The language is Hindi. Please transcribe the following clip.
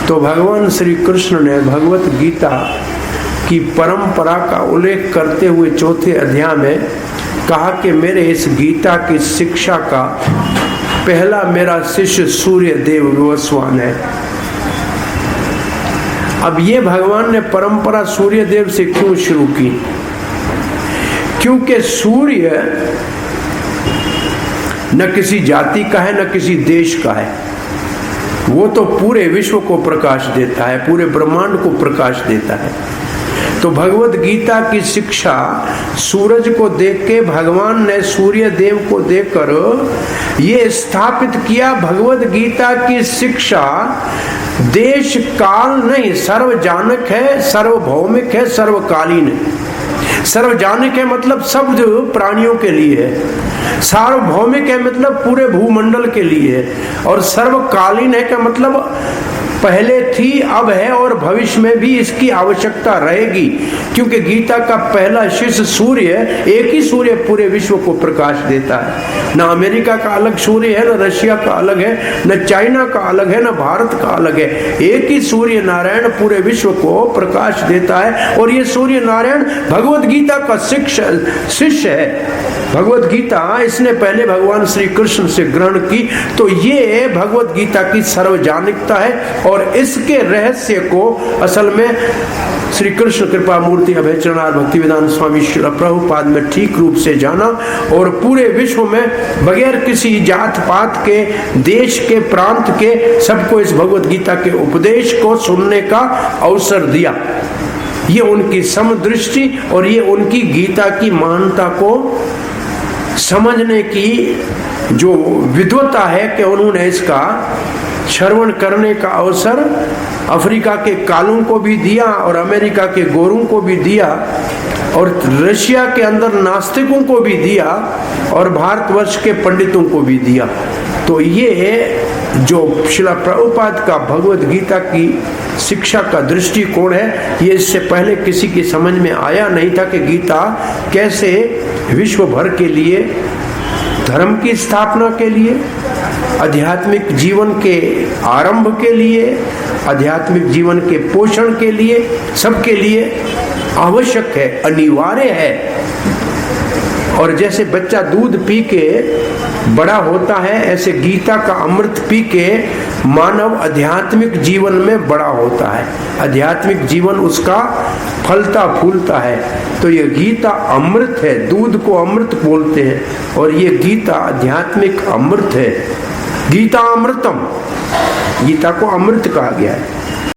तो भगवान श्री कृष्ण ने भगवत गीता की परंपरा का उल्लेख करते हुए चौथे अध्याय में कहा कि मेरे इस गीता की शिक्षा का पहला मेरा शिष्य सूर्य देव विवस्वान है। अब ये भगवान ने परंपरा सूर्य देव से क्यों शुरू की? क्योंकि सूर्य न किसी जाति का है न किसी देश का है, वो तो पूरे विश्व को प्रकाश देता है, पूरे ब्रह्मांड को प्रकाश देता है। तो भगवत गीता की शिक्षा सूरज को देख के भगवान ने सूर्य देव को देखकर ये स्थापित किया, भगवत गीता की शिक्षा देश काल नहीं, सर्वजानक है, सर्वभौमिक है, सर्वकालीन है। सर्वजानिक है मतलब सब प्राणियों के लिए है, सार्वभौमिक है मतलब पूरे भूमंडल के लिए है, और सर्वकालीन है का मतलब पहले थी, अब है और भविष्य में भी इसकी आवश्यकता रहेगी। क्योंकि गीता का पहला शिष्य सूर्य, एक ही सूर्य पूरे विश्व को प्रकाश देता है। ना अमेरिका का अलग सूर्य है, ना रशिया का अलग है, न चाइना का अलग है, ना भारत का अलग है। एक ही सूर्य नारायण पूरे विश्व को प्रकाश देता है, और ये सूर्य नारायण भगवत गीता का शिष्य है। भगवत गीता इसने पहले भगवान श्री कृष्ण से ग्रहण की, तो ये भगवत गीता की सर्वजानिकता है। और इसके रहस्य को असल में श्री कृष्ण कृपा मूर्ति अभय चरणार भक्तिवेदांत स्वामी श्रील प्रभुपाद में ठीक रूप से जाना, और पूरे विश्व में बगैर किसी जात पात के, देश के, प्रांत के सबको इस भगवत गीता के उपदेश को सुनने का अवसर दिया। ये उनकी समदृष्टि और ये उनकी गीता की महानता को समझने की जो विद्वता है कि उन्होंने इसका श्रवण करने का अवसर अफ्रीका के कालों को भी दिया, और अमेरिका के गोरों को भी दिया, और रशिया के अंदर नास्तिकों को भी दिया, और भारतवर्ष के पंडितों को भी दिया। तो ये जो श्रील प्रभुपाद का भगवत गीता की शिक्षा का दृष्टिकोण है, ये इससे पहले किसी की समझ में आया नहीं था कि गीता कैसे विश्व भर के लिए, धर्म की स्थापना के लिए, आध्यात्मिक जीवन के आरंभ के लिए, आध्यात्मिक जीवन के पोषण के लिए, सबके लिए आवश्यक है, अनिवार्य है। और जैसे बच्चा दूध पी के बड़ा होता है, ऐसे गीता का अमृत पी के मानव आध्यात्मिक जीवन में बड़ा होता है, आध्यात्मिक जीवन उसका फलता फूलता है। तो ये गीता अमृत है, दूध को अमृत बोलते हैं, और ये गीता आध्यात्मिक अमृत है। गीता अमृतम, गीता को अमृत कहा गया है।